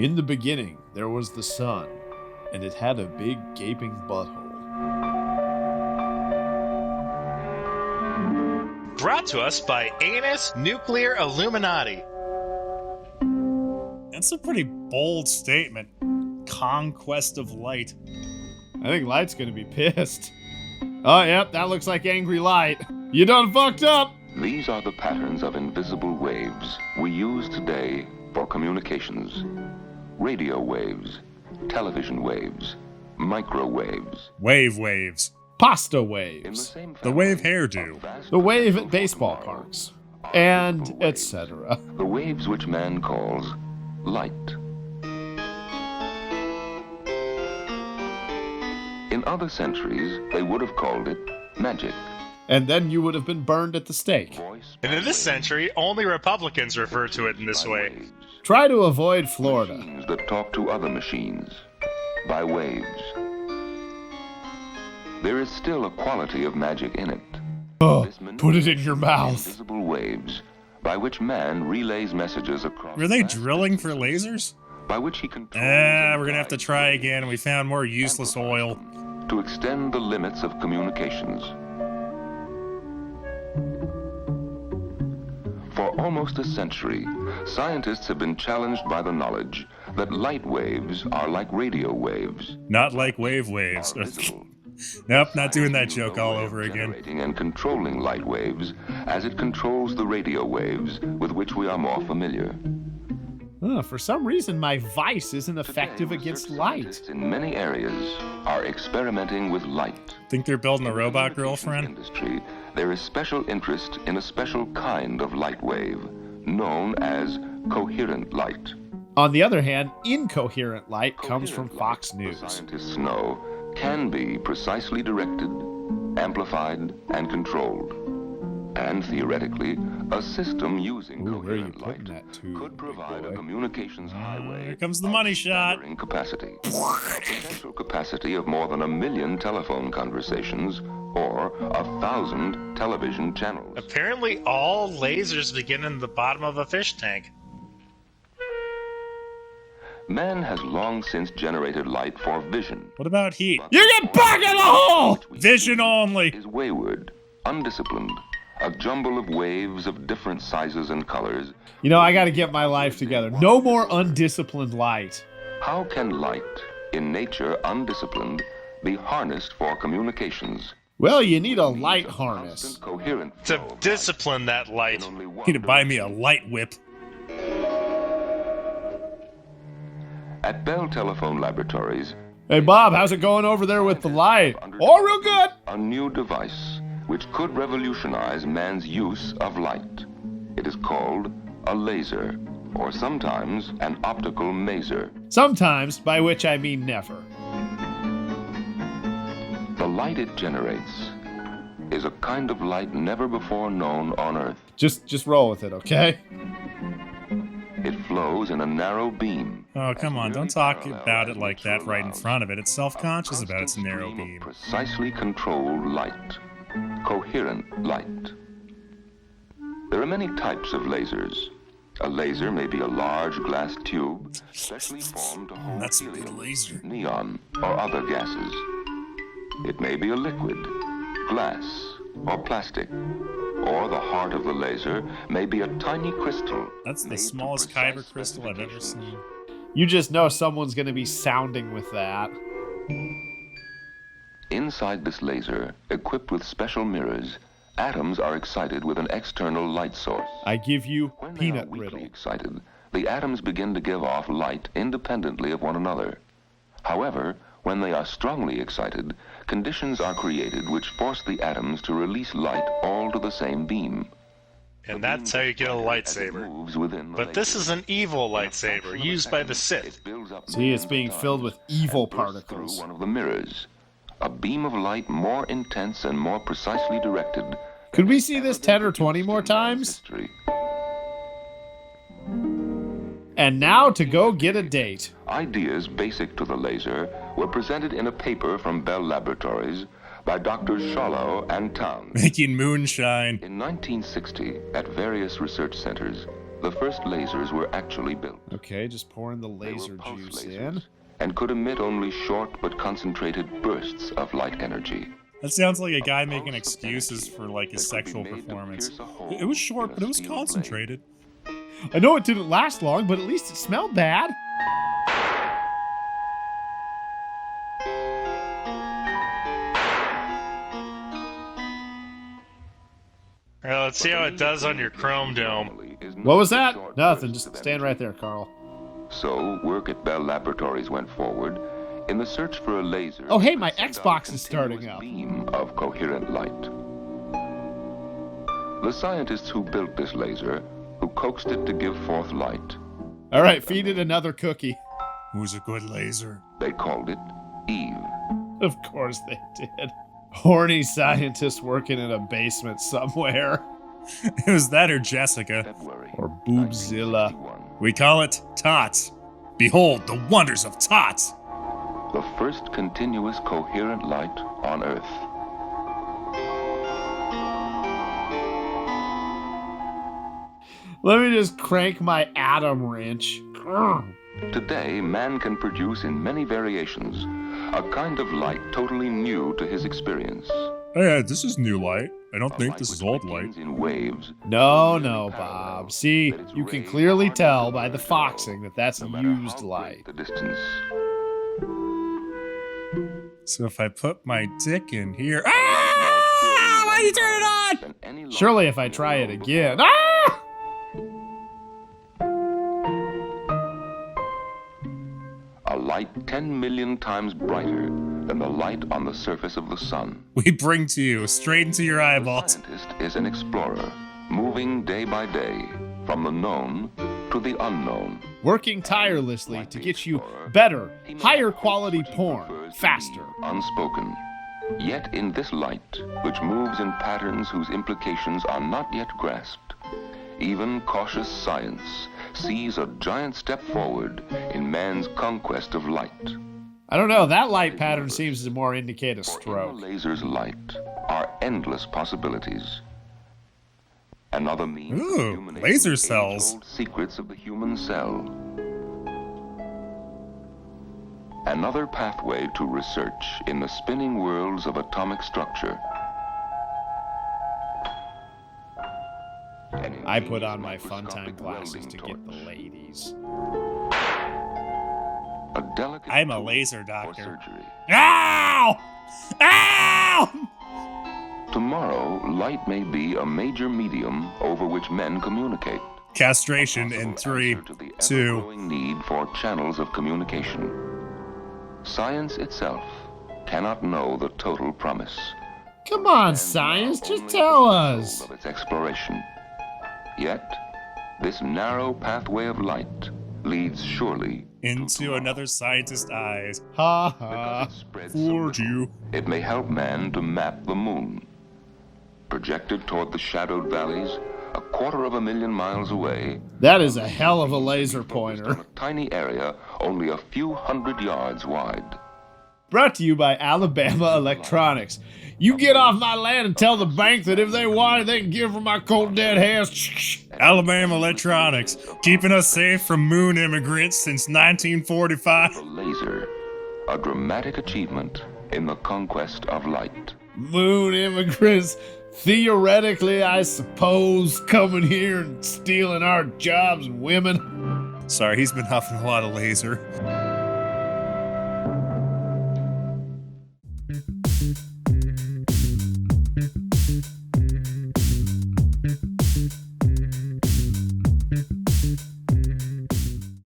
In the beginning, there was the sun, and it had a big gaping butthole. Brought to us by Anus Nuclear Illuminati. That's a pretty bold statement. Conquest of light. I think Light's gonna be pissed. Oh, yep, that looks like Angry Light. You done fucked up! These are the patterns of invisible waves we use today for communications. Radio waves, television waves, microwaves. Waves. Pasta In the waves. same The wave family, hairdo. a vast The wave potential at baseball for tomorrow parks. are And visible waves. etc. The waves which man calls light. In other centuries, they would have called it magic. And then you would have been burned at the stake. Voice And in this century, only Republicans refer to it in this by way. waves. Try to avoid Florida. Machines that talk to other machines by waves. There is still a quality of magic in it. Oh, This put it in your manipulation of mouth. Invisible waves by which man relays messages across. Were they vast drilling for distances, lasers? By which he controls. We're gonna have to try again. We found more useless oil. To extend the limits of communications. For almost a century, scientists have been challenged by the knowledge that light waves are like radio waves. Not like waves. Are visible. Nope, not doing that joke No all way of over again. generating and controlling light waves as it controls the radio waves with which we are more familiar. For some reason, my vice isn't effective Today, against research light. scientists in many areas are experimenting with light. Think they're building a In the robot communications girlfriend? Industry, there is special interest in a special kind of light wave known as coherent light. On the other hand, incoherent light comes from Coherent Fox light, the News. scientists know, can be precisely directed, amplified, and controlled. And theoretically, a system using Ooh, where are you coherent putting light that to, could big provide a boy? communications highway. Here comes the money shot. Staggering capacity. A potential capacity of more than 1 million telephone conversations or 1,000 television channels. Apparently, all lasers begin in the bottom of a fish tank. Man has long since generated light for vision. What about heat? You get back in the hole! Vision only. Is wayward, undisciplined, a jumble of waves of different sizes and colors. You know, I gotta get my life together. No more undisciplined light. How can light, in nature undisciplined, be harnessed for communications? Well, you need a Means light of harness. constant, coherent To flow of discipline that light light. in only one Need to buy me a direction. light whip. At Bell Telephone Laboratories, Hey, Bob, how's it going over there with the light? Oh, real good. a new device which could revolutionize man's use of light. It is called a laser, or sometimes an optical maser. Sometimes, by which I mean never. The light it generates is a kind of light never before known on Earth. Just roll with it, okay? It flows in a narrow beam. Oh, come on. Don't nearly talk parallel about as it like much that right in allows. front of it. It's A self-conscious about its constant narrow stream of beam. precisely controlled light. Coherent light. There are many types of lasers. A laser may be a large glass tube, specially formed to hold That's a good helium, laser. neon, or other gases. It may be a liquid, glass, or plastic. Or the heart of the laser may be a tiny crystal. That's the made to smallest precise kyber crystal I've ever specifications. seen. You just know someone's gonna be sounding with that. Inside this laser, equipped with special mirrors, atoms are excited with an external light source. I give you When they are peanut weakly riddle. excited, the atoms begin to give off light independently of one another. However, when they are strongly excited, conditions are created which force the atoms to release light all to the same beam. And that's how you get a lightsaber. But this is an evil lightsaber used by the Sith. See, it's being filled with evil particles. Through one of the mirrors, a beam of light more intense and more precisely directed. Could we see this 10 or 20 more times? History. And now to go get a date. Ideas basic to the laser were presented in a paper from Bell Laboratories by Drs. Shallow and Towns. Making moonshine. In 1960, at various research centers, the first lasers were actually built. Okay, just pouring the They were laser pulse juice lasers in. and could emit only short but concentrated bursts of light energy. That sounds like a guy making excuses for like his sexual performance. It was short, but it was concentrated. I know it didn't last long, but at least it smelled bad. Well, let's see how it does on your chrome dome. What was that? Nothing, just stand right there, Carl. So, work at Bell Laboratories went forward in the search for a laser. Oh, hey, my that sent Xbox out a is starting continuous up. Beam of coherent light. The scientists who built this laser, who coaxed it to give forth light, All right, feed it another cookie. Who's a good laser? they called it Eve. Of course they did. Horny scientists working in a basement somewhere. It was that or Jessica. February Or Boobzilla. 1961. We call it Tots. Behold the wonders of Tots. The first continuous coherent light on Earth. Let me just crank my atom wrench. Grr. Today, man can produce in many variations a kind of light totally new to his experience. Hey, this is new light. I don't A think light this is which old light. begins in waves. No, Bob. See, you can clearly tell by the foxing that that's No matter used how light. great the distance. So if I put my dick in here. Ah! Why you turn it on? Than any light Surely if I in the try it world again. Ah! A light 10 million times brighter than the light on the surface of the sun. We bring to you straight into your The eyeballs. scientist is an explorer, moving day by day from the known to the unknown. Working tirelessly to get you better, higher quality porn, faster. Unspoken. Yet in this light, which moves in patterns whose implications are not yet grasped, even cautious science sees a giant step forward in man's conquest of light. I don't know, that light pattern seems to more indicate a For in stroke. the laser's light are endless possibilities. Another means of Ooh, illuminating laser the cells. age-old secrets of the human cell. Another pathway to research in the spinning worlds of atomic structure. An I put ingenious on my fun time microscopic glasses welding to get the torch. ladies. A delicate I'm a tool laser for doctor. surgery. Ow! Ow! Tomorrow, light may be a major medium over which men communicate. Castration in Possible 3, answer to the 2. ever-growing need for channels of communication. Science itself cannot know the total promise. Come on, And science, now just only tell the us. threshold of its exploration. Yet, this narrow pathway of light leads surely Into another scientist's eyes. Ha because ha. it spreads so Fooled little. you. It may help man to map the moon. Projected toward the shadowed valleys, 250,000 miles away, That is a hell of a laser focused pointer. on a tiny area only a few hundred yards wide. Brought to you by Alabama Electronics. You get off my land and tell the bank that if they want it, they can give from my cold dead hands. Alabama Electronics, keeping us safe from moon immigrants since 1945. The laser, a dramatic achievement in the conquest of light. Moon immigrants, theoretically, I suppose, coming here and stealing our jobs and women. Sorry, he's been huffing a lot of laser.